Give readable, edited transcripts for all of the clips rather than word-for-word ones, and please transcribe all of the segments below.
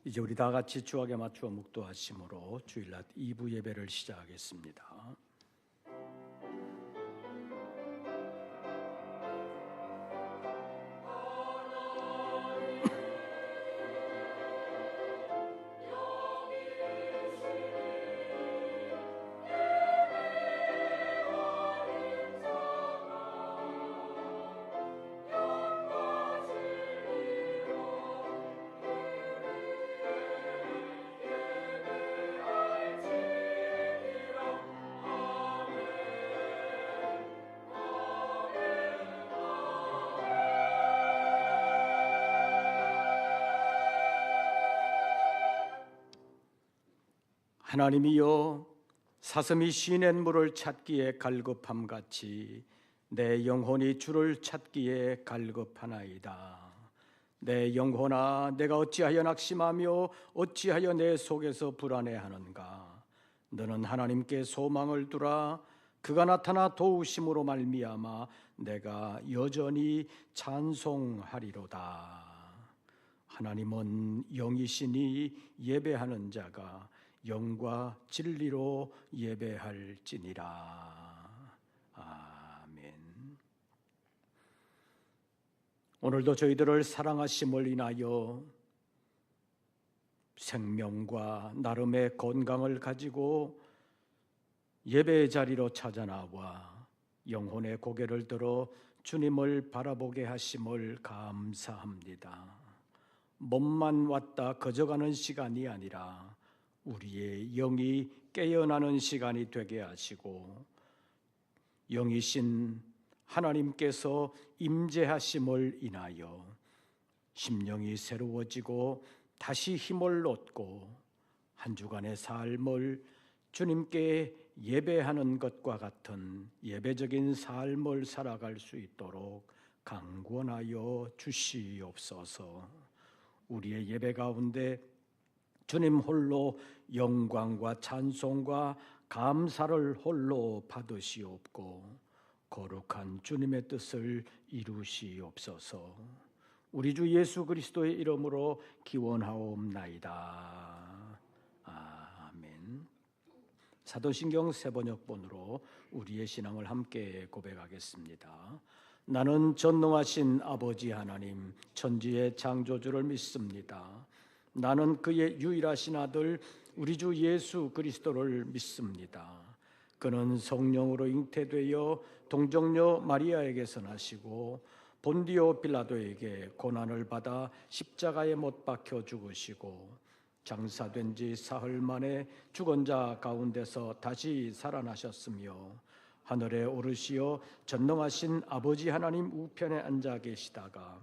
이제 우리 다 같이 주악에 맞추어 묵도하심으로 주일날 2부 예배를 시작하겠습니다. 하나님이여, 사슴이 쉬낸 물을 찾기에 갈급함같이 내 영혼이 주를 찾기에 갈급하나이다. 내 영혼아, 내가 어찌하여 낙심하며 어찌하여 내 속에서 불안해하는가? 너는 하나님께 소망을 두라. 그가 나타나 도우심으로 말미암아 내가 여전히 찬송하리로다. 하나님은 영이시니 예배하는 자가 영과 진리로 예배할지니라. 아멘. 오늘도 저희들을 사랑하심을 인하여 생명과 나름의 건강을 가지고 예배의 자리로 찾아나와 영혼의 고개를 들어 주님을 바라보게 하심을 감사합니다. 몸만 왔다 거저가는 시간이 아니라 우리의 영이 깨어나는 시간이 되게 하시고 영이신 하나님께서 임재하심을 인하여 심령이 새로워지고 다시 힘을 얻고 한 주간의 삶을 주님께 예배하는 것과 같은 예배적인 삶을 살아갈 수 있도록 강권하여 주시옵소서. 우리의 예배 가운데 주님 홀로 영광과 찬송과 감사를 홀로 받으시옵고 거룩한 주님의 뜻을 이루시옵소서. 우리 주 예수 그리스도의 이름으로 기원하옵나이다. 아멘. 사도신경 세번역본으로 우리의 신앙을 함께 고백하겠습니다. 나는 전능하신 아버지 하나님 천지의 창조주를 믿습니다. 나는 그의 유일하신 아들 우리 주 예수 그리스도를 믿습니다. 그는 성령으로 잉태되어 동정녀 마리아에게서 나시고 본디오 빌라도에게 고난을 받아 십자가에 못 박혀 죽으시고 장사된 지 사흘 만에 죽은 자 가운데서 다시 살아나셨으며 하늘에 오르시어 전능하신 아버지 하나님 우편에 앉아 계시다가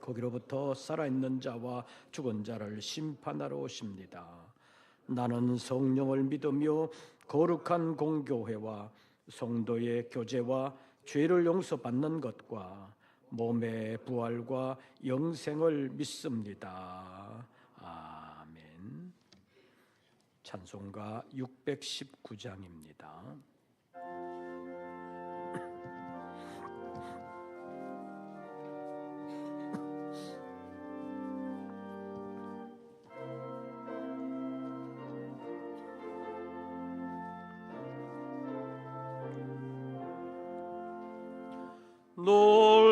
거기로부터 살아있는 자와 죽은 자를 심판하러 오십니다. 나는 성령을 믿으며 거룩한 공교회와 성도의 교제와 죄를 용서받는 것과 몸의 부활과 영생을 믿습니다. 아멘. 찬송가 619장입니다.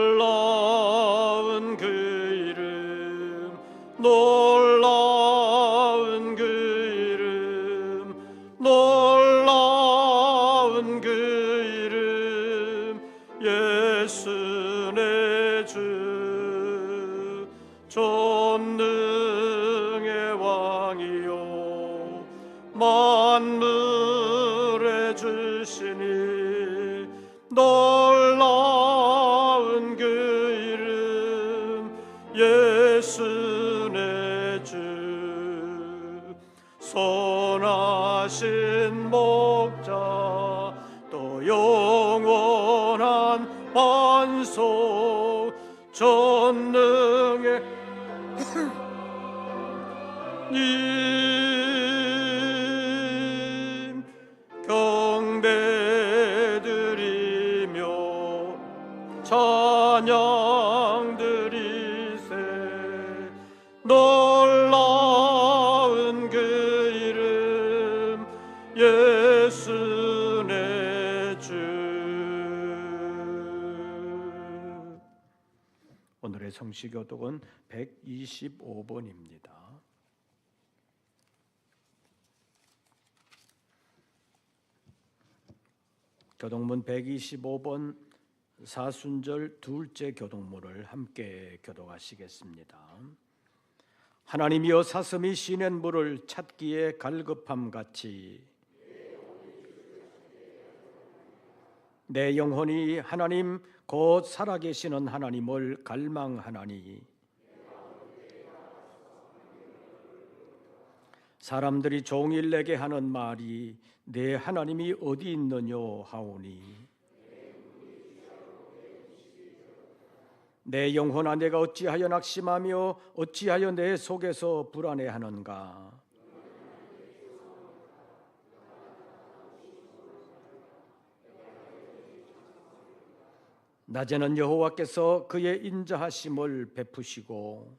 놀라운 그 이름, 놀라운 그 이름, 놀라운 그 이름, 예수 내 주, 전능의 왕이요 만물의 주시니 놀라운 그 이름 예수 내 주, 선하신 목자 또 영원한 반석 전능의 님 경배드리며 찬양 드리세. 놀라 오늘의 성시교독은 125번입니다. 교독문 125번 사순절 둘째 교독문을 함께 교독하시겠습니다. 하나님이여 사슴이 시냇 물을 찾기에 갈급함 같이 내 영혼이 하나님 곧 살아계시는 하나님을 갈망하나니 사람들이 종일 내게 하는 말이 내 하나님이 어디 있느뇨 하오니 내 영혼아 내가 어찌하여 낙심하며 어찌하여 내 속에서 불안해하는가. 낮에는 여호와께서 그의 인자하심을 베푸시고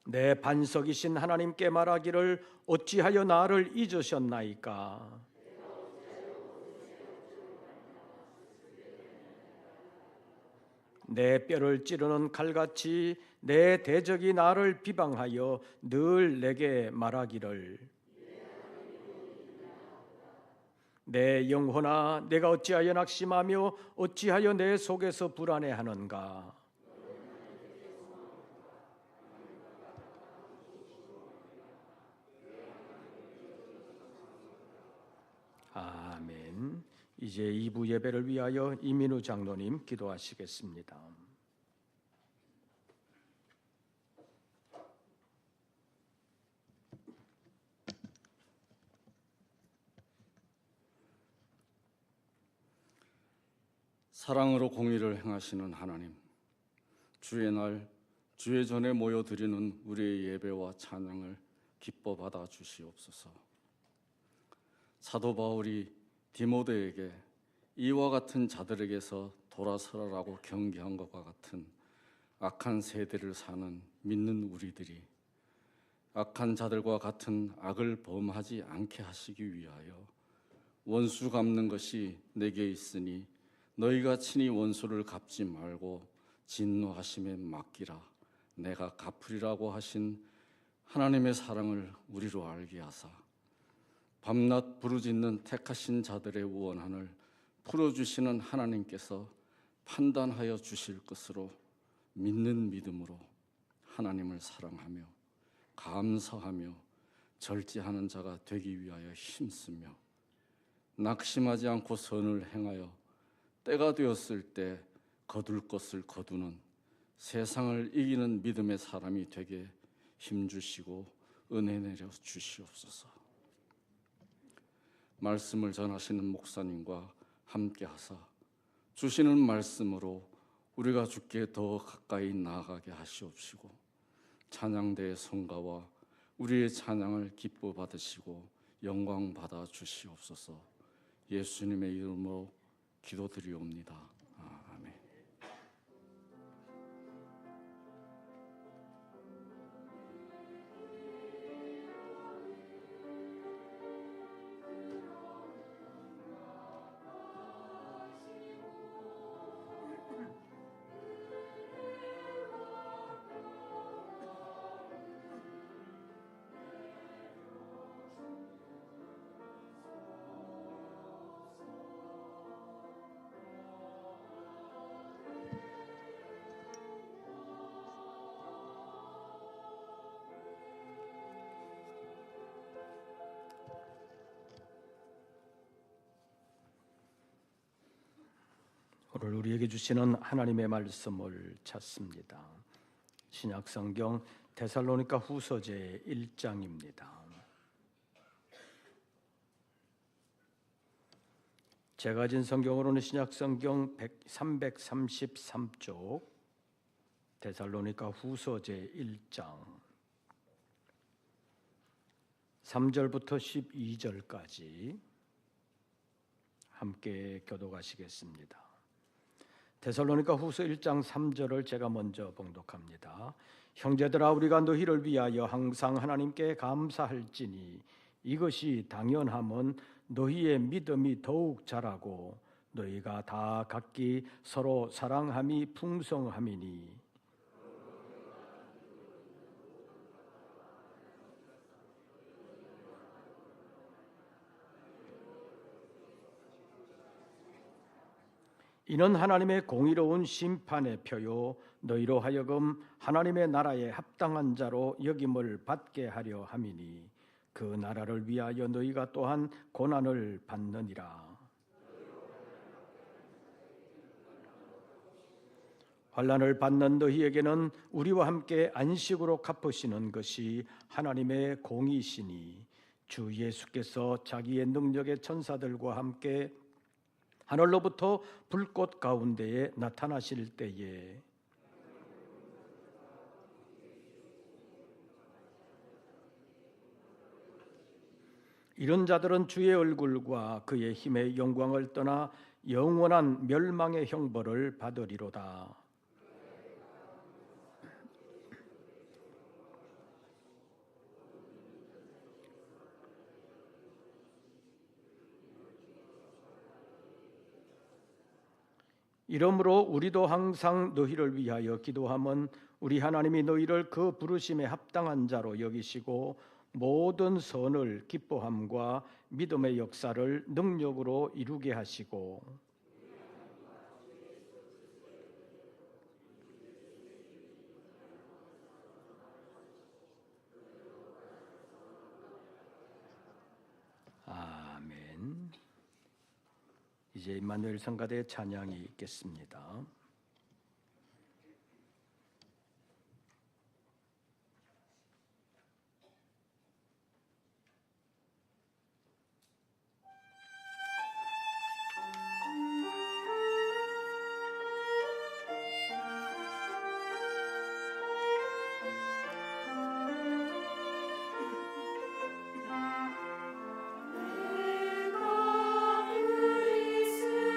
내 반석이신 하나님께 말하기를 어찌하여 나를 잊으셨나이까. 내 뼈를 찌르는 칼같이 내 대적이 나를 비방하여 늘 내게 말하기를 내 영혼아 내가 어찌하여 낙심하며 어찌하여 내 속에서 불안해하는가. 아멘. 이제 2부 예배를 위하여 이민우 장로님 기도하시겠습니다. 사랑으로 공의를 행하시는 하나님, 주의 날 주의 전에 모여드리는 우리의 예배와 찬양을 기뻐 받아 주시옵소서. 사도 바울이 디모데에게 이와 같은 자들에게서 돌아서라라고 경계한 것과 같은 악한 세대를 사는 믿는 우리들이 악한 자들과 같은 악을 범하지 않게 하시기 위하여 원수 갚는 것이 내게 있으니 너희가 친히 원수를 갚지 말고 진노하심에 맡기라. 내가 갚으리라고 하신 하나님의 사랑을 우리로 알게 하사 밤낮 부르짖는 택하신 자들의 원한을 풀어주시는 하나님께서 판단하여 주실 것으로 믿는 믿음으로 하나님을 사랑하며 감사하며 절제하는 자가 되기 위하여 힘쓰며 낙심하지 않고 선을 행하여 때가 되었을 때 거둘 것을 거두는 세상을 이기는 믿음의 사람이 되게 힘주시고 은혜 내려 주시옵소서. 말씀을 전하시는 목사님과 함께 하사 주시는 말씀으로 우리가 주께 더 가까이 나아가게 하시옵시고 찬양대의 성가와 우리의 찬양을 기뻐 받으시고 영광 받아 주시옵소서. 예수님의 이름으로 기도드리옵니다. 아멘. 오늘 우리에게 주시는 하나님의 말씀을 찾습니다. 신약성경 데살로니가 후서제 1장입니다. 제가 가진 성경으로는 신약성경 333쪽 데살로니가 후서제 1장 3절부터 12절까지 함께 교독하시겠습니다. 데살로니가 후서 1장 3절을 제가 먼저 봉독합니다. 형제들아 우리가 너희를 위하여 항상 하나님께 감사할지니 이것이 당연함은 너희의 믿음이 더욱 자라고 너희가 다 각기 서로 사랑함이 풍성함이니 이는 하나님의 공의로운 심판의 표요 너희로 하여금 하나님의 나라에 합당한 자로 여김을 받게 하려 함이니 그 나라를 위하여 너희가 또한 고난을 받느니라. 환난을 받는 너희에게는 우리와 함께 안식으로 갚으시는 것이 하나님의 공의시니 주 예수께서 자기의 능력의 천사들과 함께 하늘로부터 불꽃 가운데에 나타나실 때에 이런 자들은 주의 얼굴과 그의 힘의 영광을 떠나 영원한 멸망의 형벌을 받으리로다. 이러므로 우리도 항상 너희를 위하여 기도함은 우리 하나님이 너희를 그 부르심에 합당한 자로 여기시고 모든 선을 기뻐함과 믿음의 역사를 능력으로 이루게 하시고 아멘. 이제 임마누엘 성가대 찬양이 있겠습니다. 내가 그리스도와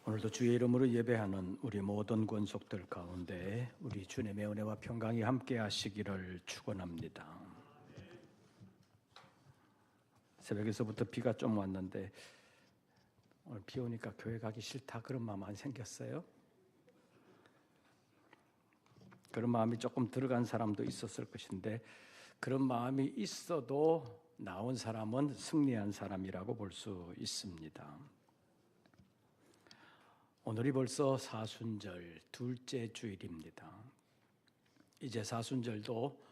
오늘도 주의 이름으로 예배하는 우리 모든 권속들 가운데 우리 주님의 은혜와 평강이 함께 하시기를 축원합니다. 새벽에서부터 비가 좀 왔는데 오늘 비 오니까 교회 가기 싫다 그런 마음 안 생겼어요? 그런 마음이 조금 들어간 사람도 있었을 것인데 그런 마음이 있어도 나온 사람은 승리한 사람이라고 볼 수 있습니다. 오늘이 벌써 사순절 둘째 주일입니다. 이제 사순절도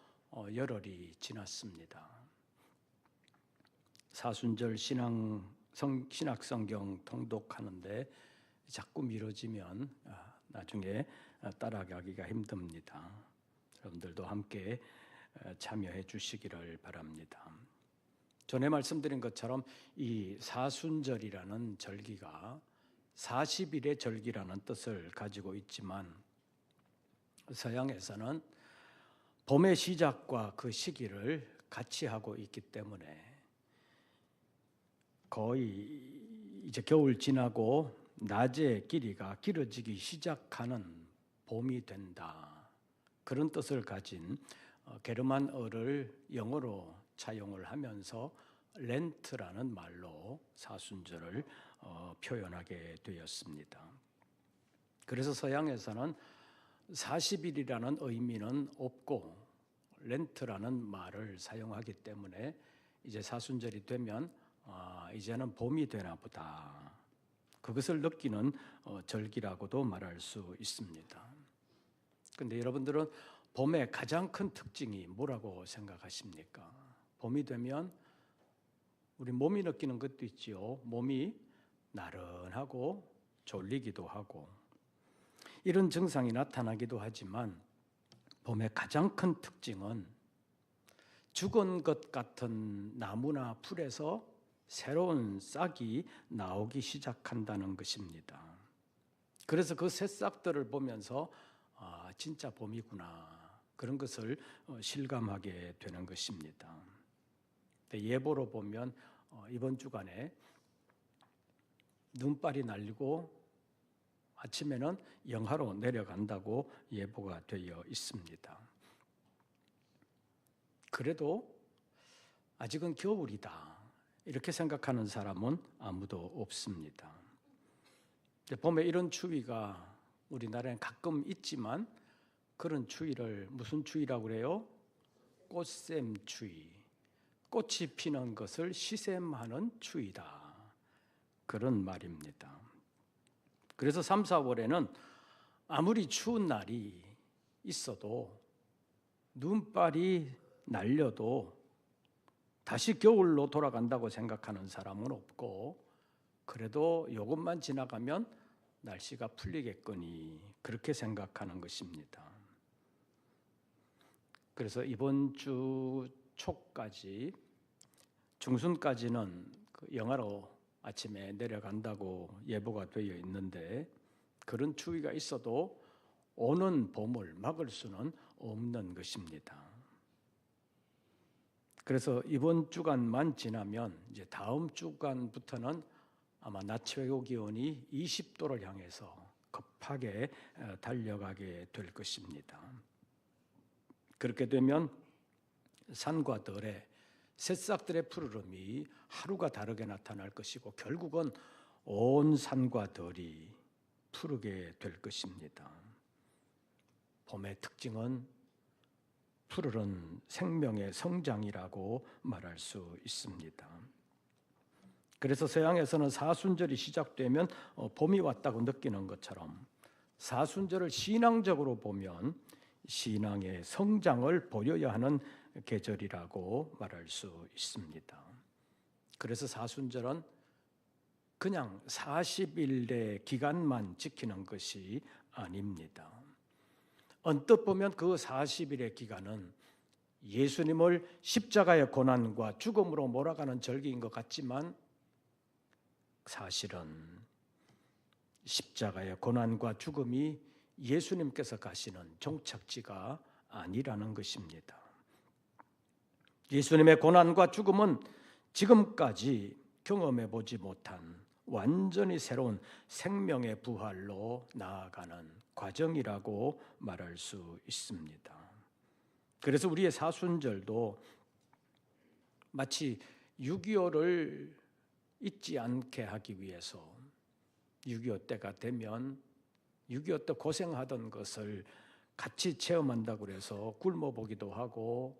열흘이 지났습니다. 사순절 신학성경 통독하는데 자꾸 미뤄지면 나중에 따라가기가 힘듭니다. 여러분들도 함께 참여해 주시기를 바랍니다. 전에 말씀드린 것처럼 이 사순절이라는 절기가 40일의 절기라는 뜻을 가지고 있지만 서양에서는 봄의 시작과 그 시기를 같이 하고 있기 때문에 거의 이제 겨울 지나고 낮의 길이가 길어지기 시작하는 봄이 된다. 그런 뜻을 가진 게르만어를 영어로 차용을 하면서 렌트라는 말로 사순절을 표현하게 되었습니다. 그래서 서양에서는 40일이라는 의미는 없고 렌트라는 말을 사용하기 때문에 이제 사순절이 되면 이제는 봄이 되나 보다. 그것을 느끼는 절기라고도 말할 수 있습니다. 그런데 여러분들은 봄의 가장 큰 특징이 뭐라고 생각하십니까? 봄이 되면 우리 몸이 느끼는 것도 있지요. 몸이 나른하고 졸리기도 하고 이런 증상이 나타나기도 하지만 봄의 가장 큰 특징은 죽은 것 같은 나무나 풀에서 새로운 싹이 나오기 시작한다는 것입니다. 그래서 그 새싹들을 보면서 진짜 봄이구나 그런 것을 실감하게 되는 것입니다. 예보로 보면 이번 주간에 눈발이 날리고 아침에는 영하로 내려간다고 예보가 되어 있습니다. 그래도 아직은 겨울이다 이렇게 생각하는 사람은 아무도 없습니다. 봄에 이런 추위가 우리나라에 가끔 있지만 그런 추위를 무슨 추위라고 그래요? 꽃샘추위. 꽃이 피는 것을 시샘하는 추위다. 그런 말입니다. 그래서 3, 4월에는 아무리 추운 날이 있어도 눈발이 날려도 다시 겨울로 돌아간다고 생각하는 사람은 없고 그래도 이것만 지나가면 날씨가 풀리겠거니 그렇게 생각하는 것입니다. 그래서 이번 주 초까지 중순까지는 영하로 아침에 내려간다고 예보가 되어 있는데 그런 추위가 있어도 오는 봄을 막을 수는 없는 것입니다. 그래서 이번 주간만 지나면 이제 다음 주간부터는 아마 낮 최고 기온이 20도를 향해서 급하게 달려가게 될 것입니다. 그렇게 되면 산과 들에 새싹들의 푸르름이 하루가 다르게 나타날 것이고 결국은 온 산과 들이 푸르게 될 것입니다. 봄의 특징은 푸르른 생명의 성장이라고 말할 수 있습니다. 그래서 서양에서는 사순절이 시작되면 봄이 왔다고 느끼는 것처럼 사순절을 신앙적으로 보면 신앙의 성장을 보여야 하는 계절이라고 말할 수 있습니다. 그래서 사순절은 그냥 40일의 기간만 지키는 것이 아닙니다. 언뜻 보면 그 40일의 기간은 예수님을 십자가의 고난과 죽음으로 몰아가는 절기인 것 같지만 사실은 십자가의 고난과 죽음이 예수님께서 가시는 종착지가 아니라는 것입니다. 예수님의 고난과 죽음은 지금까지 경험해 보지 못한 완전히 새로운 생명의 부활로 나아가는 과정이라고 말할 수 있습니다. 그래서 우리의 사순절도 마치 6.25를 잊지 않게 하기 위해서 6.25 때가 되면 6.25 때 고생하던 것을 같이 체험한다고 해서 굶어보기도 하고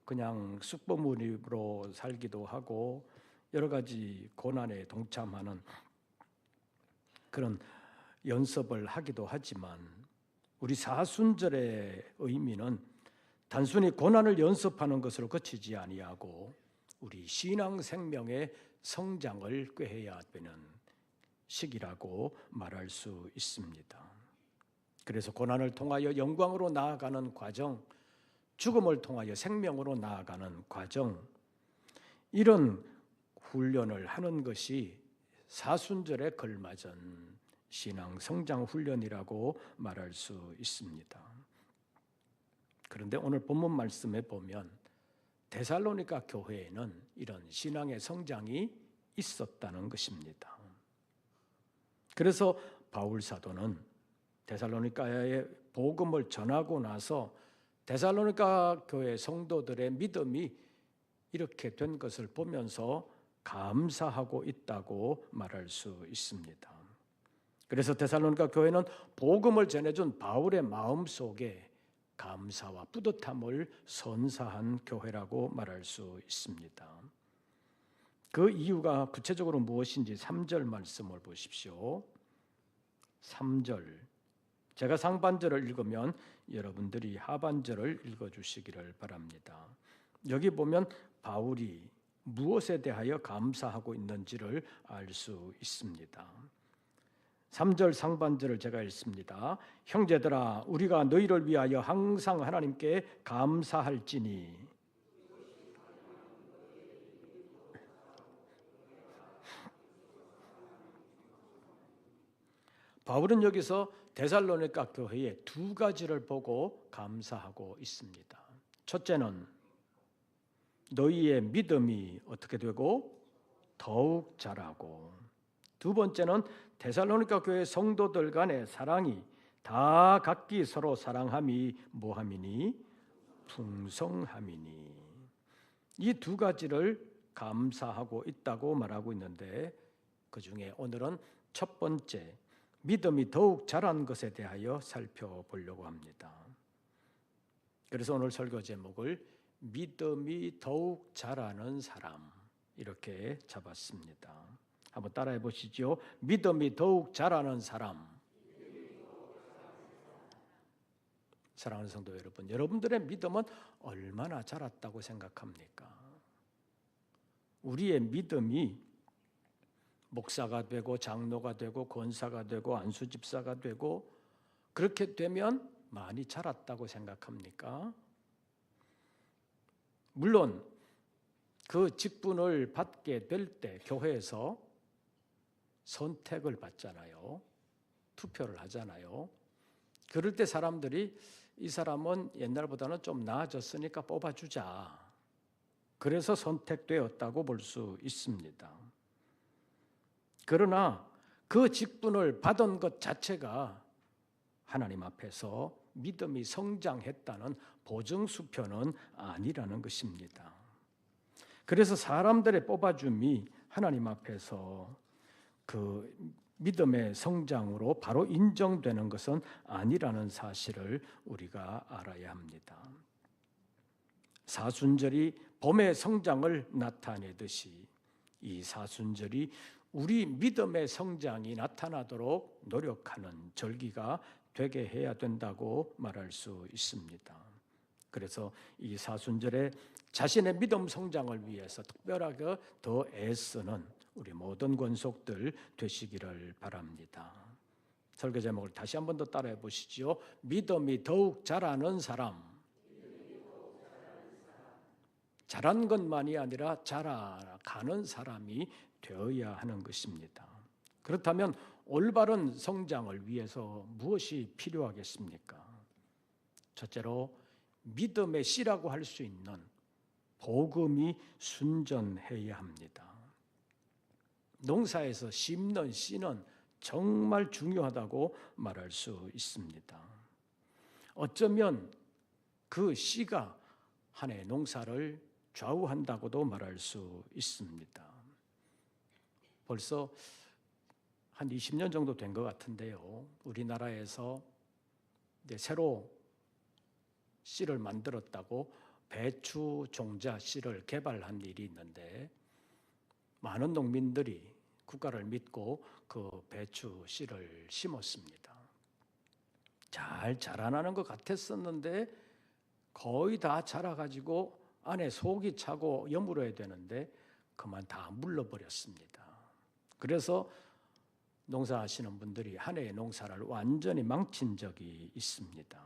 그냥 숙부모님으로 살기도 하고 여러 가지 고난에 동참하는 그런 연습을 하기도 하지만 우리 사순절의 의미는 단순히 고난을 연습하는 것으로 그치지 아니하고 우리 신앙 생명의 성장을 꾀해야 되는 시기라고 말할 수 있습니다. 그래서 고난을 통하여 영광으로 나아가는 과정, 죽음을 통하여 생명으로 나아가는 과정, 이런 훈련을 하는 것이 사순절에 걸맞은 신앙 성장 훈련이라고 말할 수 있습니다. 그런데 오늘 본문 말씀에 보면 데살로니가 교회에는 이런 신앙의 성장이 있었다는 것입니다. 그래서 바울 사도는 데살로니가의 복음을 전하고 나서 데살로니가 교회 성도들의 믿음이 이렇게 된 것을 보면서 감사하고 있다고 말할 수 있습니다. 그래서 데살로니가 교회는 복음을 전해준 바울의 마음속에 감사와 뿌듯함을 선사한 교회라고 말할 수 있습니다. 그 이유가 구체적으로 무엇인지 3절 말씀을 보십시오. 3절, 제가 상반절을 읽으면 여러분들이 하반절을 읽어주시기를 바랍니다. 여기 보면 바울이 무엇에 대하여 감사하고 있는지를 알 수 있습니다. 3절 상반절을 제가 읽습니다. 형제들아, 우리가 너희를 위하여 항상 하나님께 감사할지니. 바울은 여기서 데살로니가 교회의 두 가지를 보고 감사하고 있습니다. 첫째는 너희의 믿음이 어떻게 되고 더욱 자라고, 두 번째는 데살로니가 교회 성도들 간의 사랑이 다 각기 서로 사랑함이 뭐함이니? 풍성함이니. 이 두 가지를 감사하고 있다고 말하고 있는데 그 중에 오늘은 첫 번째, 믿음이 더욱 자란 것에 대하여 살펴보려고 합니다. 그래서 오늘 설교 제목을 믿음이 더욱 자라는 사람, 이렇게 잡았습니다. 한번 따라해 보시죠. 믿음이 더욱 자라는 사람. 사랑하는 성도 여러분, 여러분들의 믿음은 얼마나 자랐다고 생각합니까? 우리의 믿음이 목사가 되고 장로가 되고 권사가 되고 안수집사가 되고 그렇게 되면 많이 자랐다고 생각합니까? 물론 그 직분을 받게 될 때 교회에서 선택을 받잖아요. 투표를 하잖아요. 그럴 때 사람들이 이 사람은 옛날보다는 좀 나아졌으니까 뽑아주자. 그래서 선택되었다고 볼 수 있습니다. 그러나 그 직분을 받은 것 자체가 하나님 앞에서 믿음이 성장했다는 보증수표는 아니라는 것입니다. 그래서 사람들의 뽑아줌이 하나님 앞에서 그 믿음의 성장으로 바로 인정되는 것은 아니라는 사실을 우리가 알아야 합니다. 사순절이 봄의 성장을 나타내듯이 이 사순절이 우리 믿음의 성장이 나타나도록 노력하는 절기가 되게 해야 된다고 말할 수 있습니다. 그래서 이 사순절에 자신의 믿음 성장을 위해서 특별하게 더 애쓰는 우리 모든 권속들 되시기를 바랍니다. 설교 제목을 다시 한 번 더 따라해 보시죠. 믿음이 더욱 자라는 사람. 자란 것만이 아니라 자라가는 사람이 되어야 하는 것입니다. 그렇다면 올바른 성장을 위해서 무엇이 필요하겠습니까? 첫째로 믿음의 씨라고 할 수 있는 복음이 순전해야 합니다. 농사에서 심는 씨는 정말 중요하다고 말할 수 있습니다. 어쩌면 그 씨가 한 해 농사를 좌우한다고도 말할 수 있습니다. 벌써 한 20년 정도 된 것 같은데요. 우리나라에서 이제 새로 씨를 만들었다고 배추 종자 씨를 개발한 일이 있는데 많은 농민들이 국가를 믿고 그 배추 씨를 심었습니다. 잘 자라나는 것 같았었는데 거의 다 자라가지고 안에 속이 차고 여물어야 되는데 그만 다 물러버렸습니다. 그래서 농사하시는 분들이 한 해의 농사를 완전히 망친 적이 있습니다.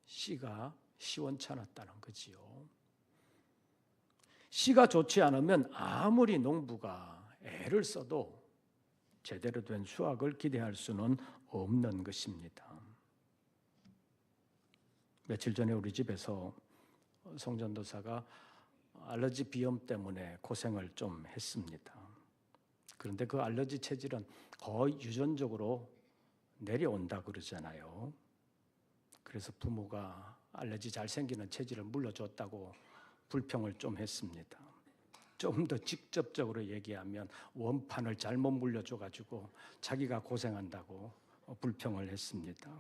씨가 시원찮았다는 거지요. 씨가 좋지 않으면 아무리 농부가 애를 써도 제대로 된 수확을 기대할 수는 없는 것입니다. 며칠 전에 우리 집에서 송전도사가 알러지 비염 때문에 고생을 좀 했습니다. 그런데 그 알러지 체질은 거의 유전적으로 내려온다 그러잖아요. 그래서 부모가 알러지 잘 생기는 체질을 물려줬다고 불평을 좀 했습니다. 좀 더 직접적으로 얘기하면 원판을 잘못 물려줘가지고 자기가 고생한다고 불평을 했습니다.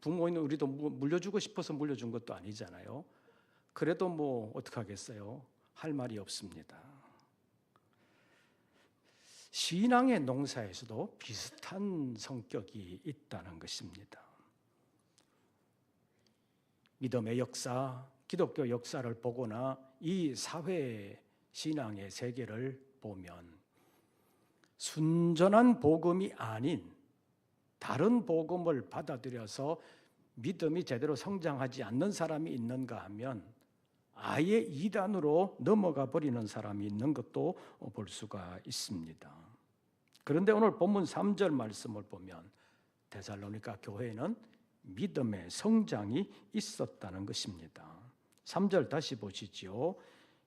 부모인 우리도 물려주고 싶어서 물려준 것도 아니잖아요. 그래도 뭐 어떡하겠어요? 할 말이 없습니다. 신앙의 농사에서도 비슷한 성격이 있다는 것입니다. 믿음의 역사, 기독교 역사를 보거나 이 사회 신앙의 세계를 보면 순전한 복음이 아닌 다른 복음을 받아들여서 믿음이 제대로 성장하지 않는 사람이 있는가 하면 아예 이단으로 넘어가 버리는 사람이 있는 것도 볼 수가 있습니다. 그런데 오늘 본문 3절 말씀을 보면 데살로니가 교회에는 믿음의 성장이 있었다는 것입니다. 3절 다시 보시지요.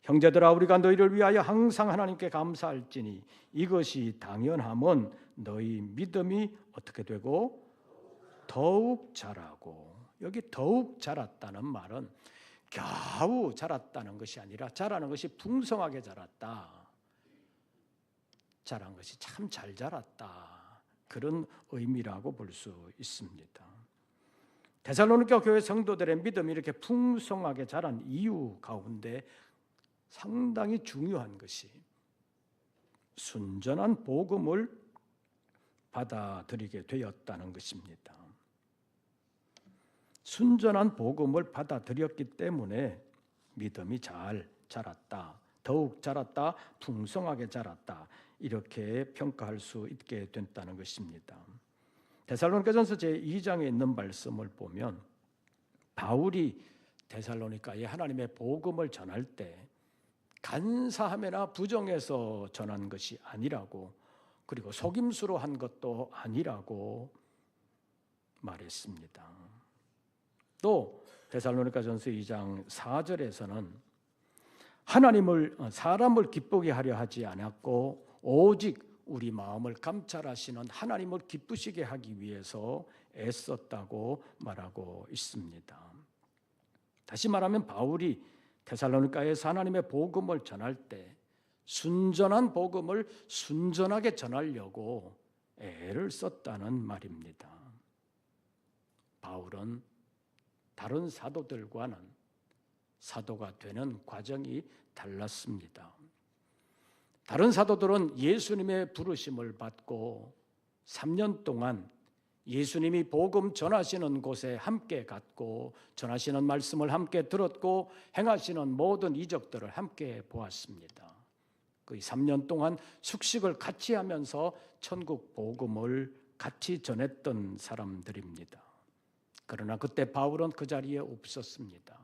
형제들아 우리가 너희를 위하여 항상 하나님께 감사할지니 이것이 당연함은 너희 믿음이 어떻게 되고 더욱 자라고. 여기 더욱 자랐다는 말은 겨우 자랐다는 것이 아니라 자라는 것이 풍성하게 자랐다. 자란 것이 참 잘 자랐다. 그런 의미라고 볼 수 있습니다. 데살로니가 교회 성도들의 믿음이 이렇게 풍성하게 자란 이유 가운데 상당히 중요한 것이 순전한 복음을 받아들이게 되었다는 것입니다. 순전한 복음을 받아들였기 때문에 믿음이 잘 자랐다, 더욱 자랐다, 풍성하게 자랐다 이렇게 평가할 수 있게 됐다는 것입니다. 데살로니가전서 제2장에 있는 말씀을 보면 바울이 데살로니가에 하나님의 복음을 전할 때 간사함이나 부정해서 전한 것이 아니라고, 그리고 속임수로 한 것도 아니라고 말했습니다. 또 데살로니가전서 2장 4절에서는 사람을 기쁘게 하려 하지 않았고 오직 우리 마음을 감찰하시는 하나님을 기쁘시게 하기 위해서 애썼다고 말하고 있습니다. 다시 말하면 바울이 데살로니가에서 하나님의 복음을 전할 때 순전한 복음을 순전하게 전하려고 애를 썼다는 말입니다. 바울은 다른 사도들과는 사도가 되는 과정이 달랐습니다. 다른 사도들은 예수님의 부르심을 받고 3년 동안 예수님이 복음 전하시는 곳에 함께 갔고 전하시는 말씀을 함께 들었고 행하시는 모든 이적들을 함께 보았습니다. 그 3년 동안 숙식을 같이 하면서 천국 복음을 같이 전했던 사람들입니다. 그러나 그때 바울은 그 자리에 없었습니다.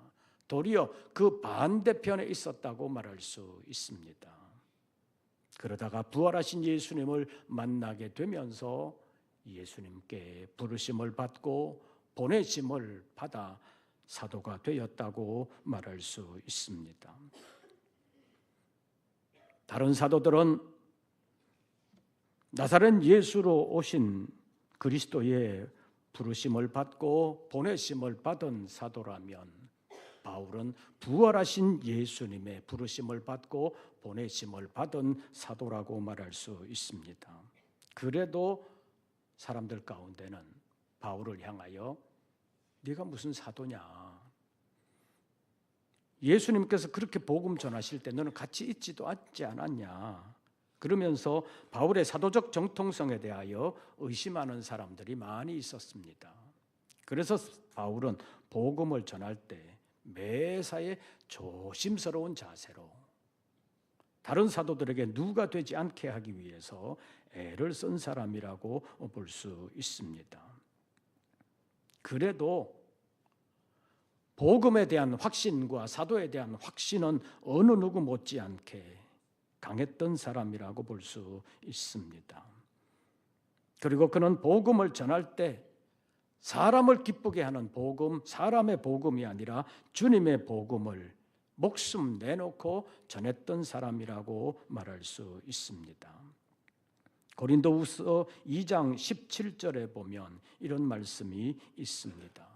도리어 그 반대편에 있었다고 말할 수 있습니다. 그러다가 부활하신 예수님을 만나게 되면서 예수님께 부르심을 받고 보내심을 받아 사도가 되었다고 말할 수 있습니다. 다른 사도들은 나사렛 예수로 오신 그리스도의 부르심을 받고 보내심을 받은 사도라면 바울은 부활하신 예수님의 부르심을 받고 보내심을 받은 사도라고 말할 수 있습니다. 그래도 사람들 가운데는 바울을 향하여 네가 무슨 사도냐, 예수님께서 그렇게 복음 전하실 때 너는 같이 있지도 않지 않았냐, 그러면서 바울의 사도적 정통성에 대하여 의심하는 사람들이 많이 있었습니다. 그래서 바울은 복음을 전할 때 매사에 조심스러운 자세로 다른 사도들에게 누가 되지 않게 하기 위해서 애를 쓴 사람이라고 볼 수 있습니다. 그래도 복음에 대한 확신과 사도에 대한 확신은 어느 누구 못지않게 강했던 사람이라고 볼 수 있습니다. 그리고 그는 복음을 전할 때 사람을 기쁘게 하는 복음, 사람의 복음이 아니라 주님의 복음을 목숨 내놓고 전했던 사람이라고 말할 수 있습니다. 고린도후서 2장 17절에 보면 이런 말씀이 있습니다.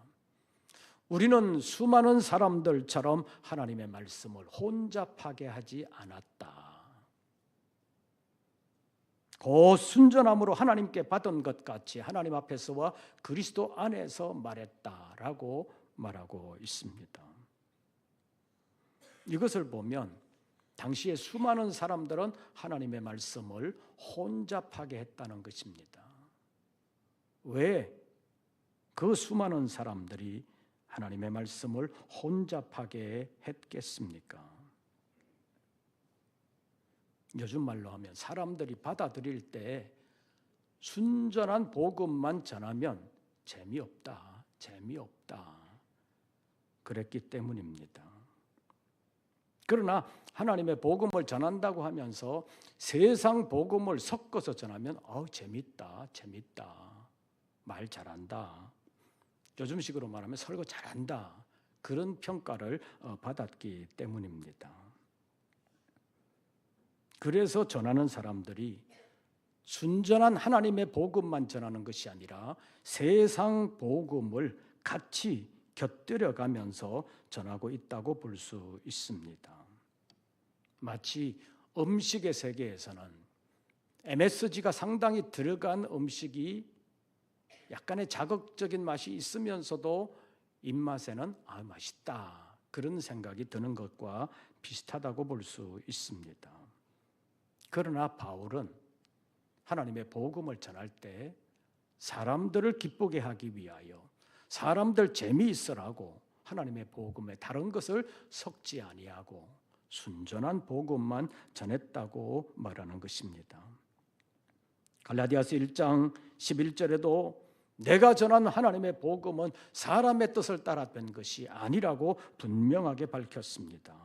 우리는 수많은 사람들처럼 하나님의 말씀을 혼잡하게 하지 않았다. 그 순전함으로 하나님께 받은 것 같이 하나님 앞에서와 그리스도 안에서 말했다라고 말하고 있습니다. 이것을 보면 당시에 수많은 사람들은 하나님의 말씀을 혼잡하게 했다는 것입니다. 왜 그 수많은 사람들이 하나님의 말씀을 혼잡하게 했겠습니까? 요즘 말로 하면 사람들이 받아들일 때 순전한 복음만 전하면 재미없다, 재미없다 그랬기 때문입니다. 그러나 하나님의 복음을 전한다고 하면서 세상 복음을 섞어서 전하면 재밌다, 재밌다, 말 잘한다, 요즘식으로 말하면 설교 잘한다, 그런 평가를 받았기 때문입니다. 그래서 전하는 사람들이 순전한 하나님의 복음만 전하는 것이 아니라 세상 복음을 같이 곁들여가면서 전하고 있다고 볼 수 있습니다. 마치 음식의 세계에서는 MSG가 상당히 들어간 음식이 약간의 자극적인 맛이 있으면서도 입맛에는 맛있다, 그런 생각이 드는 것과 비슷하다고 볼 수 있습니다. 그러나 바울은 하나님의 복음을 전할 때 사람들을 기쁘게 하기 위하여 사람들 재미있으라고 하나님의 복음에 다른 것을 섞지 아니하고 순전한 복음만 전했다고 말하는 것입니다. 갈라디아서 1장 11절에도 내가 전한 하나님의 복음은 사람의 뜻을 따라 된 것이 아니라고 분명하게 밝혔습니다.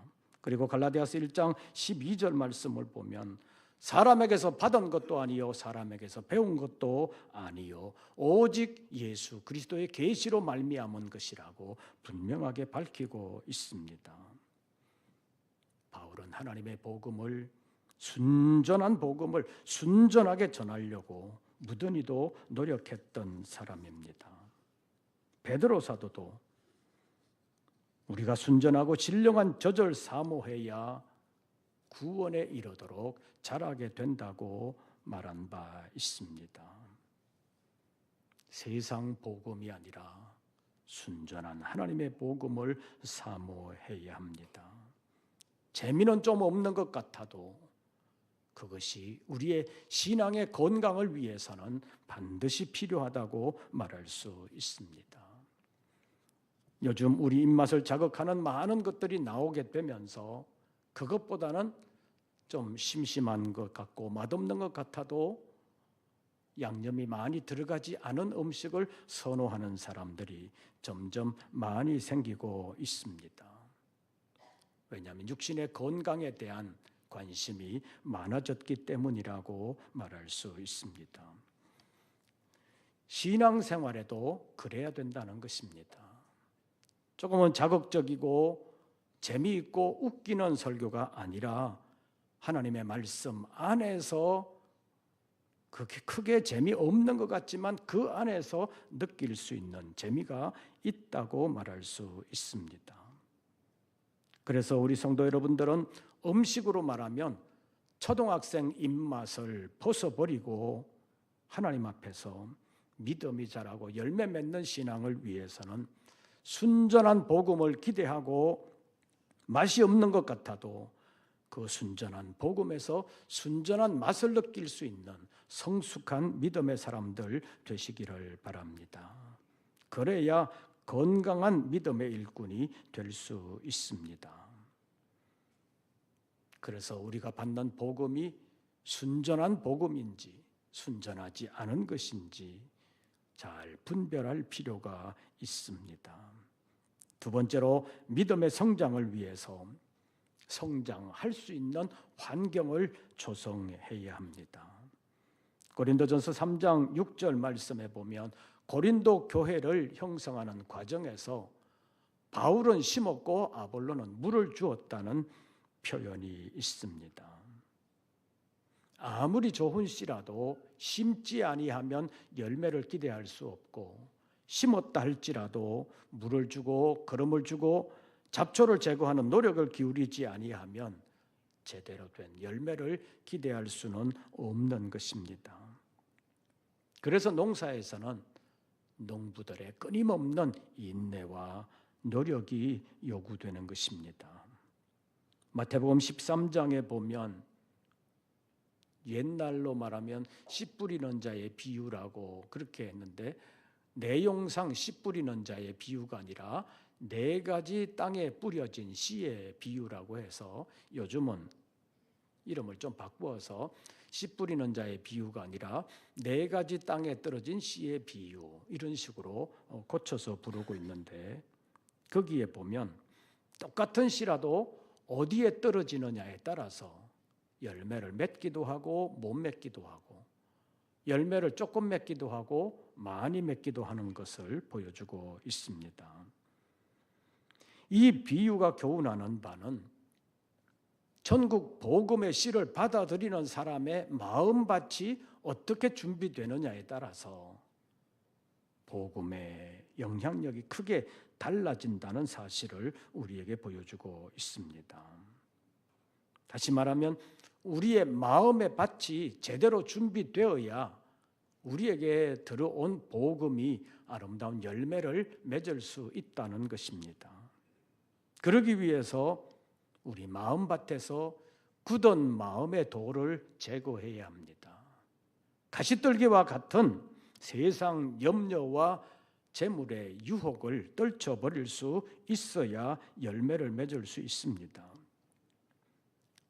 그리고 갈라디아서 1장 12절 말씀을 보면 사람에게서 받은 것도 아니요 사람에게서 배운 것도 아니요 오직 예수 그리스도의 계시로 말미암은 것이라고 분명하게 밝히고 있습니다. 바울은 하나님의 복음을, 순전한 복음을 순전하게 전하려고 무던히도 노력했던 사람입니다. 베드로 사도도 우리가 순전하고 신령한 저절 사모해야 구원에 이르도록 자라게 된다고 말한 바 있습니다. 세상 복음이 아니라 순전한 하나님의 복음을 사모해야 합니다. 재미는 좀 없는 것 같아도 그것이 우리의 신앙의 건강을 위해서는 반드시 필요하다고 말할 수 있습니다. 요즘 우리 입맛을 자극하는 많은 것들이 나오게 되면서 그것보다는 좀 심심한 것 같고 맛없는 것 같아도 양념이 많이 들어가지 않은 음식을 선호하는 사람들이 점점 많이 생기고 있습니다. 왜냐하면 육신의 건강에 대한 관심이 많아졌기 때문이라고 말할 수 있습니다. 신앙생활에도 그래야 된다는 것입니다. 조금은 자극적이고 재미있고 웃기는 설교가 아니라 하나님의 말씀 안에서 그렇게 크게 재미없는 것 같지만 그 안에서 느낄 수 있는 재미가 있다고 말할 수 있습니다. 그래서 우리 성도 여러분들은 음식으로 말하면 초등학생 입맛을 벗어버리고 하나님 앞에서 믿음이 자라고 열매 맺는 신앙을 위해서는 순전한 복음을 기대하고 맛이 없는 것 같아도 그 순전한 복음에서 순전한 맛을 느낄 수 있는 성숙한 믿음의 사람들 되시기를 바랍니다. 그래야 건강한 믿음의 일꾼이 될 수 있습니다. 그래서 우리가 받는 복음이 순전한 복음인지 순전하지 않은 것인지 잘 분별할 필요가 있습니다. 두 번째로 믿음의 성장을 위해서 성장할 수 있는 환경을 조성해야 합니다. 고린도전서 3장 6절 말씀에 보면 고린도 교회를 형성하는 과정에서 바울은 심었고 아볼로는 물을 주었다는 표현이 있습니다. 아무리 좋은 씨라도 심지 아니하면 열매를 기대할 수 없고, 심었다 할지라도 물을 주고 거름을 주고 잡초를 제거하는 노력을 기울이지 아니하면 제대로 된 열매를 기대할 수는 없는 것입니다. 그래서 농사에서는 농부들의 끊임없는 인내와 노력이 요구되는 것입니다. 마태복음 13장에 보면 옛날로 말하면 씨 뿌리는 자의 비유라고 그렇게 했는데, 내용상 씨 뿌리는 자의 비유가 아니라 4가지 땅에 뿌려진 씨의 비유라고 해서 요즘은 이름을 좀 바꾸어서 씨 뿌리는 자의 비유가 아니라 4가지 땅에 떨어진 씨의 비유, 이런 식으로 고쳐서 부르고 있는데, 거기에 보면 똑같은 씨라도 어디에 떨어지느냐에 따라서 열매를 맺기도 하고 못 맺기도 하고, 열매를 조금 맺기도 하고 많이 맺기도 하는 것을 보여주고 있습니다. 이 비유가 교훈하는 바는 전국 복음의 씨를 받아들이는 사람의 마음밭이 어떻게 준비되느냐에 따라서 복음의 영향력이 크게 달라진다는 사실을 우리에게 보여주고 있습니다. 다시 말하면 우리의 마음의 밭이 제대로 준비되어야 우리에게 들어온 복음이 아름다운 열매를 맺을 수 있다는 것입니다. 그러기 위해서 우리 마음밭에서 굳은 마음의 돌을 제거해야 합니다. 가시떨기와 같은 세상 염려와 재물의 유혹을 떨쳐버릴 수 있어야 열매를 맺을 수 있습니다.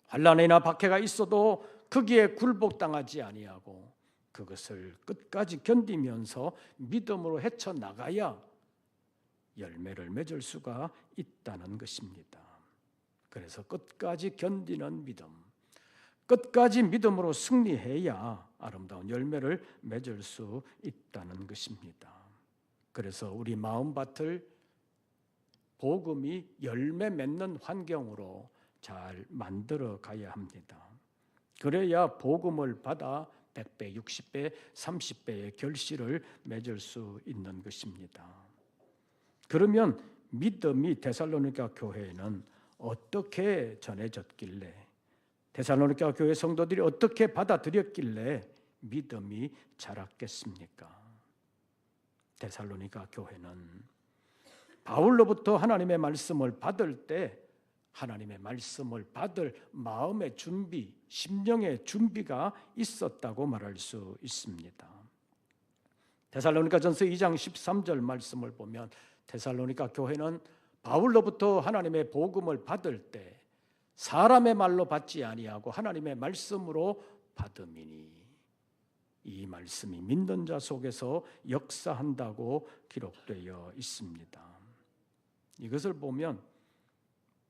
환난이나 박해가 있어도 거기에 굴복당하지 아니하고 그것을 끝까지 견디면서 믿음으로 헤쳐나가야 열매를 맺을 수가 있다는 것입니다. 그래서 끝까지 견디는 믿음, 끝까지 믿음으로 승리해야 아름다운 열매를 맺을 수 있다는 것입니다. 그래서 우리 마음밭을 복음이 열매 맺는 환경으로 잘 만들어 가야 합니다. 그래야 복음을 받아 100배, 60배, 30배의 결실을 맺을 수 있는 것입니다. 그러면 믿음이 데살로니가 교회에는 어떻게 전해졌길래, 데살로니가 교회 성도들이 어떻게 받아들였길래 믿음이 자랐겠습니까? 데살로니가 교회는 바울로부터 하나님의 말씀을 받을 때 하나님의 말씀을 받을 마음의 준비, 심령의 준비가 있었다고 말할 수 있습니다. 데살로니가전서 2장 13절 말씀을 보면 데살로니가 교회는 바울로부터 하나님의 복음을 받을 때 사람의 말로 받지 아니하고 하나님의 말씀으로 받음이니 이 말씀이 믿는 자 속에서 역사한다고 기록되어 있습니다. 이것을 보면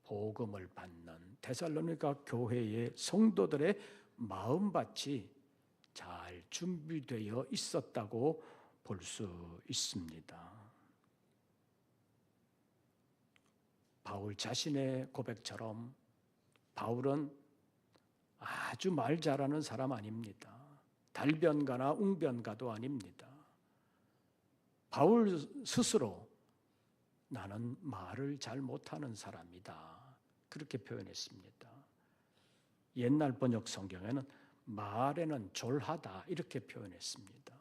복음을 받는 데살로니가 교회의 성도들의 마음밭이 잘 준비되어 있었다고 볼 수 있습니다. 바울 자신의 고백처럼 바울은 아주 말 잘하는 사람 아닙니다. 달변가나 웅변가도 아닙니다. 바울 스스로 나는 말을 잘 못하는 사람이다, 그렇게 표현했습니다. 옛날 번역 성경에는 말에는 졸하다 이렇게 표현했습니다.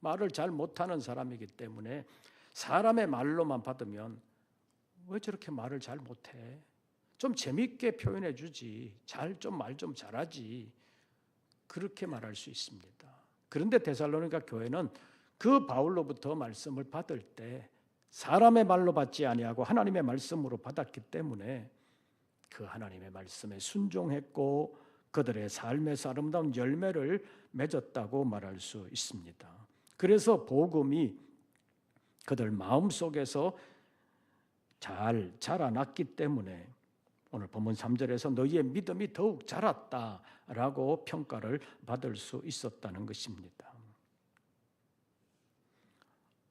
말을 잘 못하는 사람이기 때문에 사람의 말로만 받으면 왜 저렇게 말을 잘 못해? 좀 재밌게 표현해 주지. 좀 말 좀 잘하지. 그렇게 말할 수 있습니다. 그런데 데살로니가 교회는 그 바울로부터 말씀을 받을 때 사람의 말로 받지 아니하고 하나님의 말씀으로 받았기 때문에 그 하나님의 말씀에 순종했고 그들의 삶에서 아름다운 열매를 맺었다고 말할 수 있습니다. 그래서 복음이 그들 마음속에서 잘 자라났기 때문에 오늘 본문 3절에서 너희의 믿음이 더욱 자랐다라고 평가를 받을 수 있었다는 것입니다.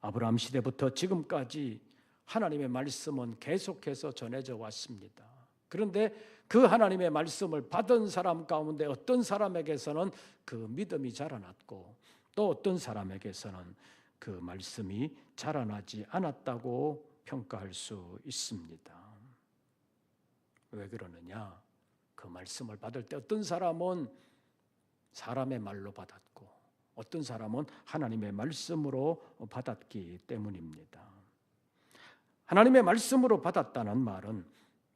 아브라함 시대부터 지금까지 하나님의 말씀은 계속해서 전해져 왔습니다. 그런데 그 하나님의 말씀을 받은 사람 가운데 어떤 사람에게서는 그 믿음이 자라났고 또 어떤 사람에게서는 그 말씀이 자라나지 않았다고 평가할 수 있습니다. 왜 그러느냐? 그 말씀을 받을 때 어떤 사람은 사람의 말로 받았고 어떤 사람은 하나님의 말씀으로 받았기 때문입니다. 하나님의 말씀으로 받았다는 말은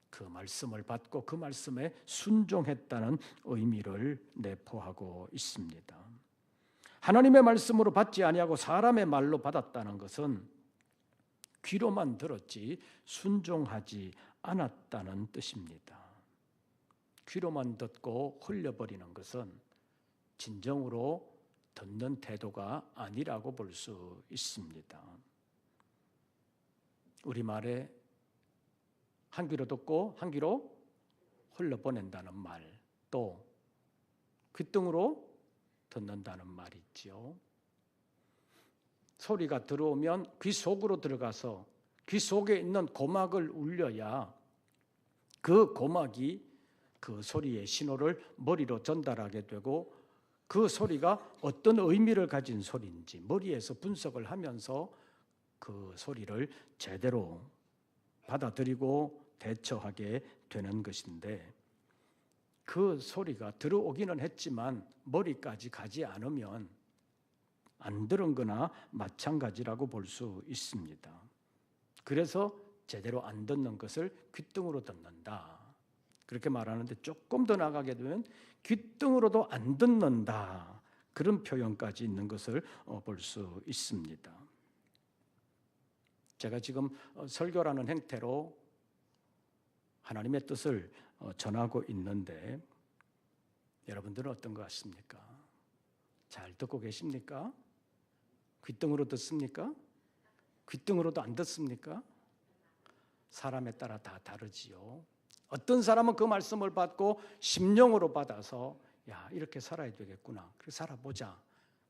그 말씀을 받고 그 말씀에 순종했다는 의미를 내포하고 있습니다. 하나님의 말씀으로 받지 아니하고 사람의 말로 받았다는 것은 귀로만 들었지 순종하지 않았다는 뜻입니다. 귀로만 듣고 흘려버리는 것은 진정으로 듣는 태도가 아니라고 볼 수 있습니다. 우리말에 한 귀로 듣고 한 귀로 흘려보낸다는 말, 또 귓등으로 듣는다는 말이 있지요. 소리가 들어오면 귀 속으로 들어가서 귀 속에 있는 고막을 울려야 그 고막이 그 소리의 신호를 머리로 전달하게 되고 그 소리가 어떤 의미를 가진 소리인지 머리에서 분석을 하면서 그 소리를 제대로 받아들이고 대처하게 되는 것인데, 그 소리가 들어오기는 했지만 머리까지 가지 않으면 안 들은 거나 마찬가지라고 볼 수 있습니다. 그래서 제대로 안 듣는 것을 귓등으로 듣는다, 그렇게 말하는데 조금 더 나가게 되면 귓등으로도 안 듣는다, 그런 표현까지 있는 것을 볼 수 있습니다. 제가 지금 설교라는 행태로 하나님의 뜻을 전하고 있는데 여러분들은 어떤 것 같습니까? 잘 듣고 계십니까? 귓등으로 듣습니까? 귓등으로도 안 듣습니까? 사람에 따라 다 다르지요. 어떤 사람은 그 말씀을 받고 심령으로 받아서 야, 이렇게 살아야 되겠구나, 그렇게 살아보자,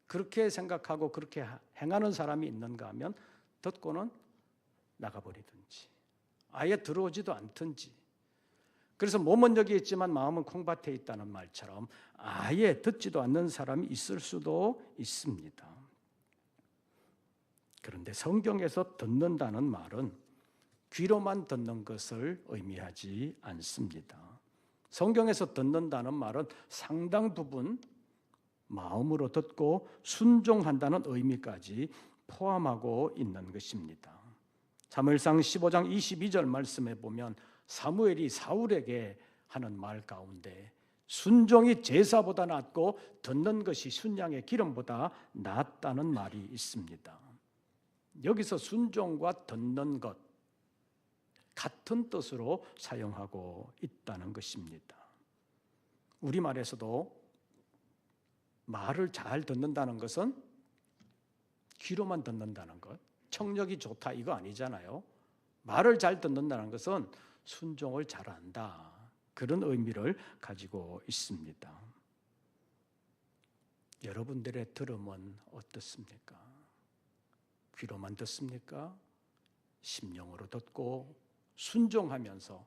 그렇게 생각하고 그렇게 행하는 사람이 있는가 하면 듣고는 나가버리든지 아예 들어오지도 않든지, 그래서 몸은 여기 있지만 마음은 콩밭에 있다는 말처럼 아예 듣지도 않는 사람이 있을 수도 있습니다. 그런데 성경에서 듣는다는 말은 귀로만 듣는 것을 의미하지 않습니다. 성경에서 듣는다는 말은 상당 부분 마음으로 듣고 순종한다는 의미까지 포함하고 있는 것입니다. 사무엘상 15장 22절 말씀에 보면 사무엘이 사울에게 하는 말 가운데 순종이 제사보다 낫고 듣는 것이 순양의 기름보다 낫다는 말이 있습니다. 여기서 순종과 듣는 것 같은 뜻으로 사용하고 있다는 것입니다. 우리말에서도 말을 잘 듣는다는 것은 귀로만 듣는다는 것, 청력이 좋다 이거 아니잖아요. 말을 잘 듣는다는 것은 순종을 잘한다, 그런 의미를 가지고 있습니다. 여러분들의 들음은 어떻습니까? 귀로만 듣습니까? 심령으로 듣고 순종하면서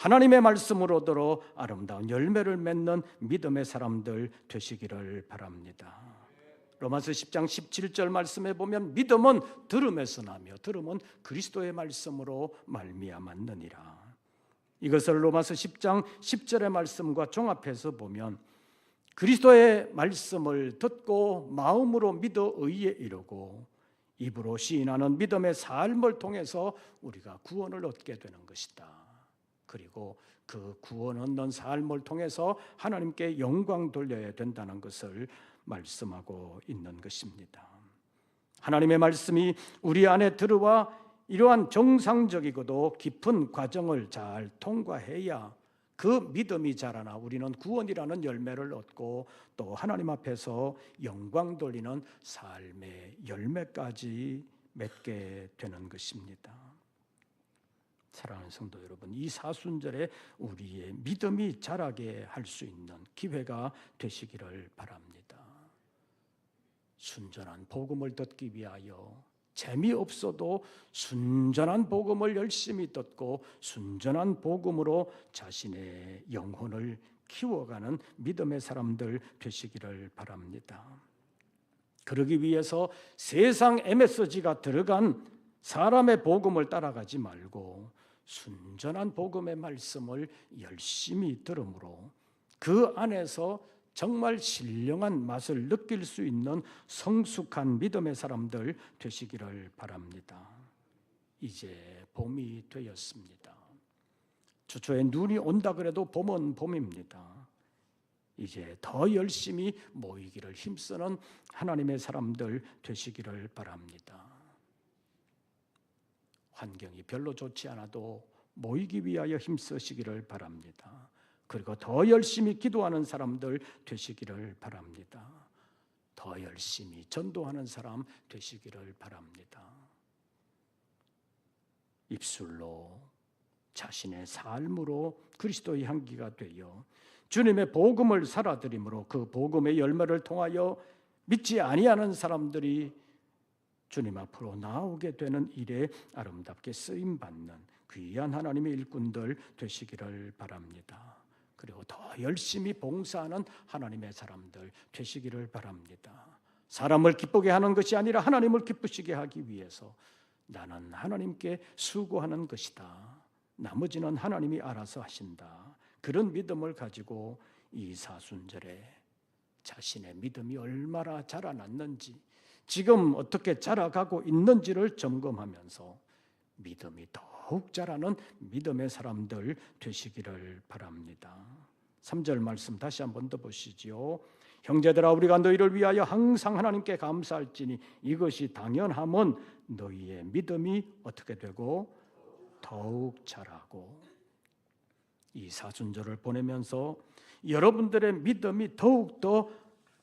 하나님의 말씀으로더러 아름다운 열매를 맺는 믿음의 사람들 되시기를 바랍니다. 로마서 10장 17절 말씀에 보면 믿음은 들음에서 나며 들음은 그리스도의 말씀으로 말미암았느니라. 이것을 로마서 10장 10절의 말씀과 종합해서 보면 그리스도의 말씀을 듣고 마음으로 믿어 의에 이르고 입으로 시인하는 믿음의 삶을 통해서 우리가 구원을 얻게 되는 것이다. 그리고 그 구원 얻는 삶을 통해서 하나님께 영광 돌려야 된다는 것을 말씀하고 있는 것입니다. 하나님의 말씀이 우리 안에 들어와 이러한 정상적이고도 깊은 과정을 잘 통과해야 그 믿음이 자라나 우리는 구원이라는 열매를 얻고 또 하나님 앞에서 영광 돌리는 삶의 열매까지 맺게 되는 것입니다. 사랑하는 성도 여러분, 이 사순절에 우리의 믿음이 자라게 할 수 있는 기회가 되시기를 바랍니다. 순전한 복음을 듣기 위하여 재미없어도 순전한 복음을 열심히 듣고 순전한 복음으로 자신의 영혼을 키워가는 믿음의 사람들 되시기를 바랍니다. 그러기 위해서 세상 MSG가 들어간 사람의 복음을 따라가지 말고 순전한 복음의 말씀을 열심히 들음으로 그 안에서 정말 신령한 맛을 느낄 수 있는 성숙한 믿음의 사람들 되시기를 바랍니다. 이제 봄이 되었습니다. 주초에 눈이 온다 그래도 봄은 봄입니다. 이제 더 열심히 모이기를 힘쓰는 하나님의 사람들 되시기를 바랍니다. 환경이 별로 좋지 않아도 모이기 위하여 힘쓰시기를 바랍니다. 그리고 더 열심히 기도하는 사람들 되시기를 바랍니다. 더 열심히 전도하는 사람 되시기를 바랍니다. 입술로 자신의 삶으로 그리스도의 향기가 되어 주님의 복음을 살아드림으로 그 복음의 열매를 통하여 믿지 아니하는 사람들이 주님 앞으로 나오게 되는 일에 아름답게 쓰임받는 귀한 하나님의 일꾼들 되시기를 바랍니다. 그리고 더 열심히 봉사하는 하나님의 사람들 되시기를 바랍니다. 사람을 기쁘게 하는 것이 아니라 하나님을 기쁘시게 하기 위해서 나는 하나님께 수고하는 것이다. 나머지는 하나님이 알아서 하신다. 그런 믿음을 가지고 이 사순절에 자신의 믿음이 얼마나 자라났는지 지금 어떻게 자라가고 있는지를 점검하면서 믿음이 더욱 자라는 믿음의 사람들 되시기를 바랍니다. 3절 말씀 다시 한번 더 보시지요. 형제들아 우리가 너희를 위하여 항상 하나님께 감사할지니 이것이 당연함은 너희의 믿음이 어떻게 되고 더욱 자라고. 이 사순절을 보내면서 여러분들의 믿음이 더욱더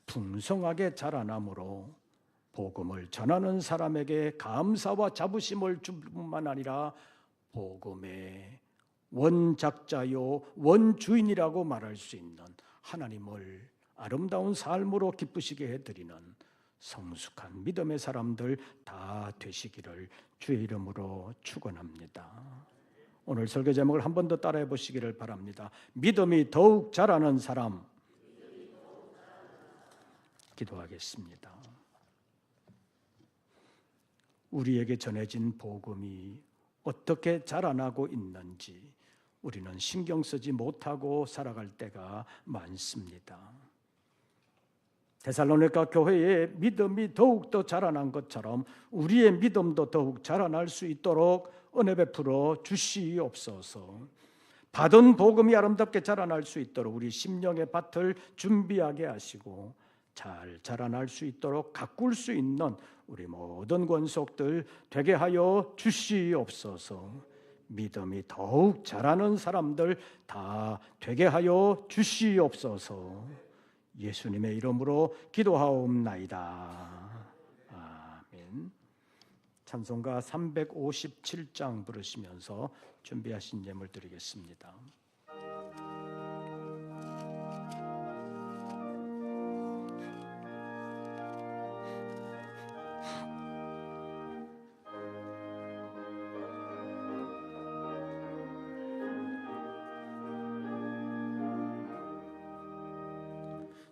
풍성하게 자라나므로 복음을 전하는 사람에게 감사와 자부심을 줄 뿐만 아니라 복음의 원작자요 원주인이라고 말할 수 있는 하나님을 아름다운 삶으로 기쁘시게 해드리는 성숙한 믿음의 사람들 다 되시기를 주의 이름으로 축원합니다. 오늘 설교 제목을 한 번 더 따라해 보시기를 바랍니다. 믿음이 더욱 자라는 사람. 기도하겠습니다. 우리에게 전해진 복음이 어떻게 자라나고 있는지 우리는 신경 쓰지 못하고 살아갈 때가 많습니다. 데살로니가 교회의 믿음이 더욱더 자라난 것처럼 우리의 믿음도 더욱 자라날 수 있도록 은혜 베풀어 주시옵소서. 받은 복음이 아름답게 자라날 수 있도록 우리 심령의 밭을 준비하게 하시고 잘 자라날 수 있도록 가꿀 수 있는 우리 모든 권속들 되게 하여 주시옵소서. 믿음이 더욱 자라는 사람들 다 되게 하여 주시옵소서. 예수님의 이름으로 기도하옵나이다. 아멘. 찬송가 357장 부르시면서 준비하신 예물 드리겠습니다.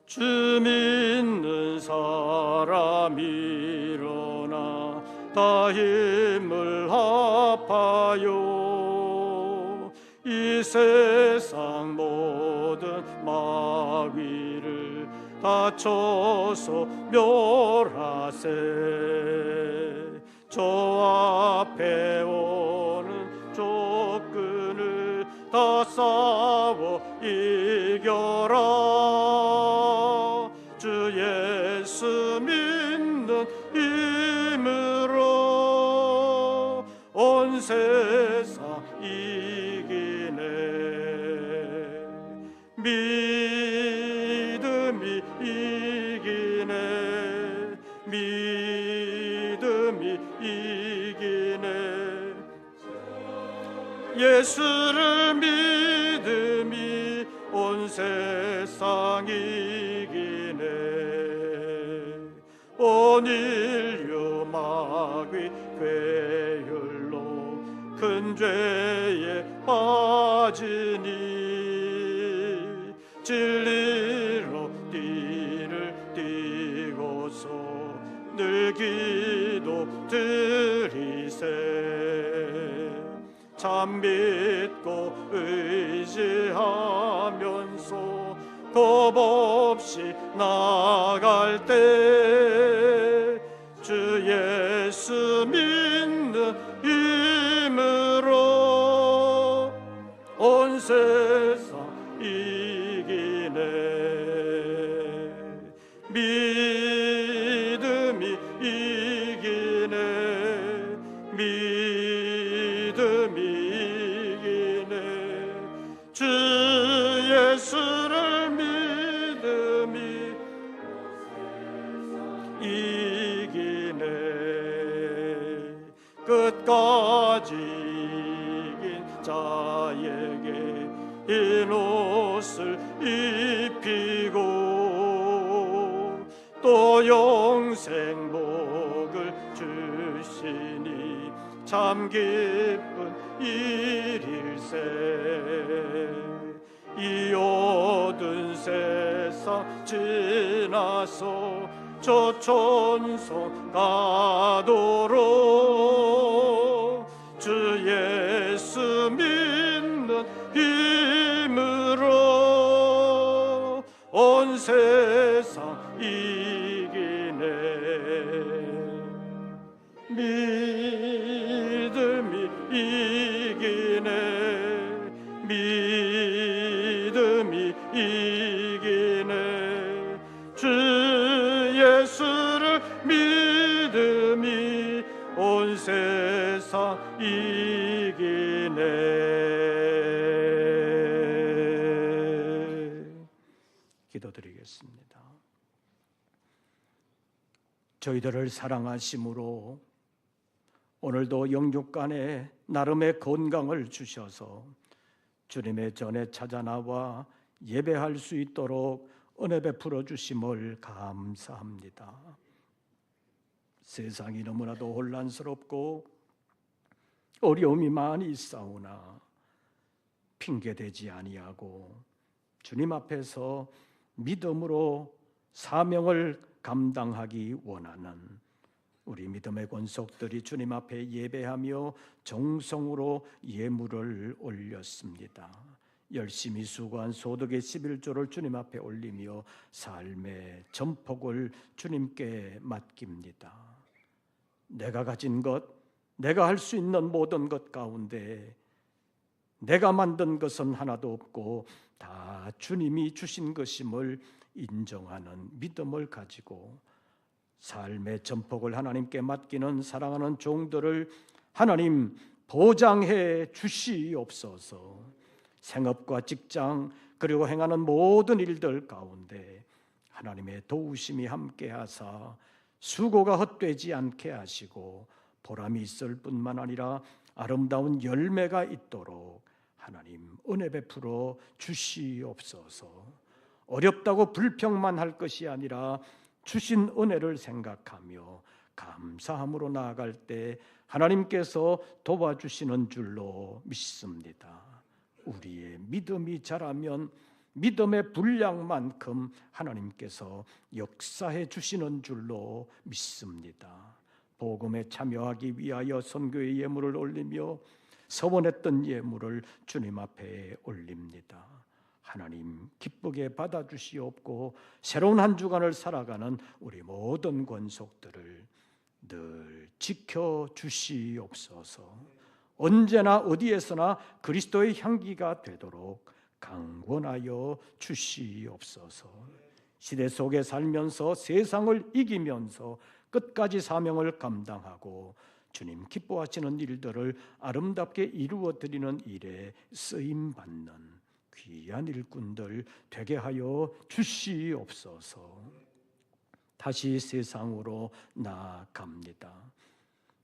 주 믿는 사람 일어나 다 힘을 합하여 이 세상 모든 마귀를 다 쳐서 멸하세. 저 앞에 오는 조건을 다 싸워 이겨라. 주 예수 믿는 힘으로 온 세상 이기네. 믿음이 이기네. 믿음이 이기네. 예수를 믿음이 온 세상 이기네. 온 인류 마귀 괴혈로 큰 죄에 빠지니 진리로 띠를 띠고서 늘 기도 드리세. 참 믿고 의지하면서 겁없이 나아갈 때 주 예수 믿는 힘으로 온 세상 이기네. 믿음이 이기네. 믿음이 이기네. 주 예수를 믿음이 이기네. 끝까지 이긴 자에게 흰 옷을 입히고 또 영생 복을 주시니 참 기쁜 일일세. 이 어두운 세상 지나서 저 천성 가도록 주 예수 믿는 힘으로 온 세상 이기네. 믿음이 이기네. 믿음이 이기네. 주 예수를 믿음이 온 세상 이기네. 기도드리겠습니다. 저희들을 사랑하심으로 오늘도 영육간에 나름의 건강을 주셔서 주님의 전에 찾아 나와 예배할 수 있도록 은혜 베풀어 주심을 감사합니다. 세상이 너무나도 혼란스럽고 어려움이 많이 있사오나 핑계대지 아니하고 주님 앞에서 믿음으로 사명을 감당하기 원하는 우리 믿음의 권속들이 주님 앞에 예배하며 정성으로 예물을 올렸습니다. 열심히 수고한 소득의 11조를 주님 앞에 올리며 삶의 전폭을 주님께 맡깁니다. 내가 가진 것, 내가 할 수 있는 모든 것 가운데 내가 만든 것은 하나도 없고 다 주님이 주신 것임을 인정하는 믿음을 가지고 삶의 전폭을 하나님께 맡기는 사랑하는 종들을 하나님 보장해 주시옵소서. 생업과 직장 그리고 행하는 모든 일들 가운데 하나님의 도우심이 함께하사 수고가 헛되지 않게 하시고 보람이 있을 뿐만 아니라 아름다운 열매가 있도록 하나님 은혜 베풀어 주시옵소서. 어렵다고 불평만 할 것이 아니라 주신 은혜를 생각하며 감사함으로 나아갈 때 하나님께서 도와주시는 줄로 믿습니다. 우리의 믿음이 자라면 믿음의 분량만큼 하나님께서 역사해 주시는 줄로 믿습니다. 복음에 참여하기 위하여 선교의 예물을 올리며 서원했던 예물을 주님 앞에 올립니다. 하나님 기쁘게 받아주시옵고 새로운 한 주간을 살아가는 우리 모든 권속들을 늘 지켜주시옵소서. 언제나 어디에서나 그리스도의 향기가 되도록 강권하여 주시옵소서. 시대 속에 살면서 세상을 이기면서 끝까지 사명을 감당하고 주님 기뻐하시는 일들을 아름답게 이루어드리는 일에 쓰임받는 귀한 일꾼들 되게 하여 주시옵소서. 다시 세상으로 나아갑니다.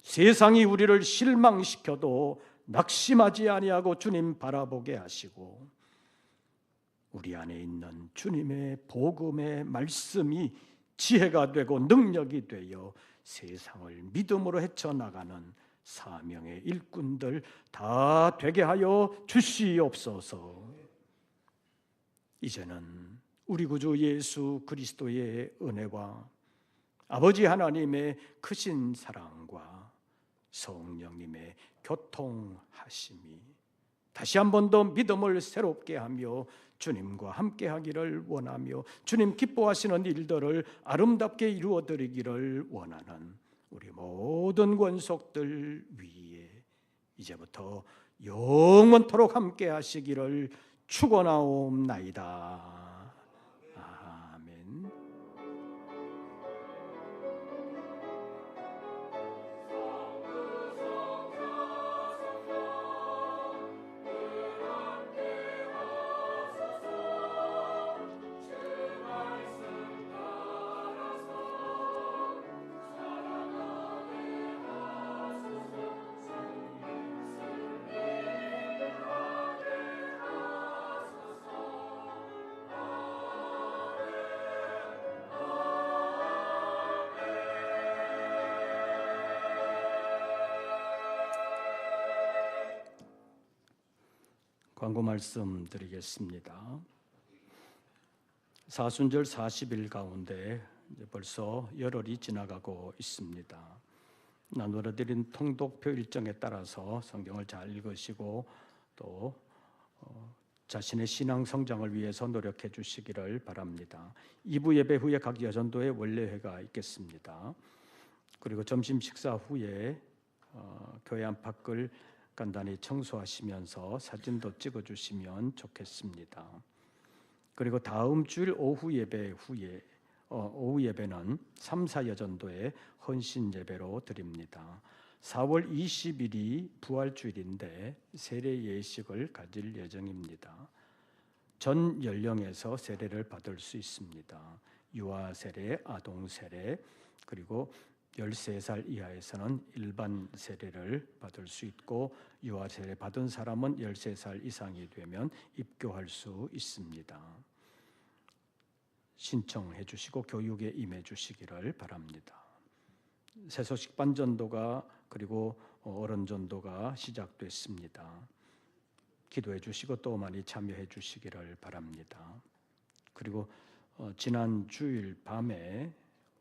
세상이 우리를 실망시켜도 낙심하지 아니하고 주님 바라보게 하시고 우리 안에 있는 주님의 복음의 말씀이 지혜가 되고 능력이 되어 세상을 믿음으로 헤쳐나가는 사명의 일꾼들 다 되게 하여 주시옵소서. 이제는 우리 구주 예수 그리스도의 은혜와 아버지 하나님의 크신 사랑과 성령님의 교통하심이 다시 한 번 더 믿음을 새롭게 하며 주님과 함께 하기를 원하며 주님 기뻐하시는 일들을 아름답게 이루어드리기를 원하는 우리 모든 권속들 위에 이제부터 영원토록 함께 하시기를 축원하옵나이다. 아멘. 광고 말씀 드리겠습니다. 사순절 40일 가운데 이제 벌써 열흘이 지나가고 있습니다. 나누어드린 통독표 일정에 따라서 성경을 잘 읽으시고 또 자신의 신앙 성장을 위해서 노력해 주시기를 바랍니다. 2부 예배 후에 각 여전도에 원래회가 있겠습니다. 그리고 점심 식사 후에 교회 안팎을 간단히 청소하시면서 사진도 찍어주시면 좋겠습니다. 그리고 다음 주일 오후 예배 후에 오후 예배는 3, 4여전도에 헌신 예배로 드립니다. 4월 20일이 부활주일인데 세례 예식을 가질 예정입니다. 전 연령에서 세례를 받을 수 있습니다. 유아 세례, 아동 세례, 그리고 13살 이하에서는 일반 세례를 받을 수 있고 유아 세례 받은 사람은 13살 이상이 되면 입교할 수 있습니다. 신청해 주시고 교육에 임해 주시기를 바랍니다. 세소식 반전도가 그리고 어른전도가 시작됐습니다. 기도해 주시고 또 많이 참여해 주시기를 바랍니다. 그리고 지난 주일 밤에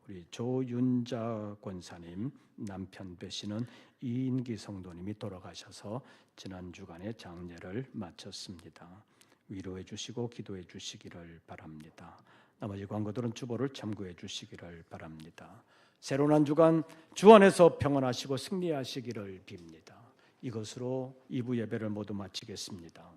우리 조윤자 권사님 남편 되시는 이인기 성도님이 돌아가셔서 지난 주간에 장례를 마쳤습니다. 위로해 주시고 기도해 주시기를 바랍니다. 나머지 광고들은 주보를 참고해 주시기를 바랍니다. 새로운 한 주간 주 안에서 평안하시고 승리하시기를 빕니다. 이것으로 2부 예배를 모두 마치겠습니다.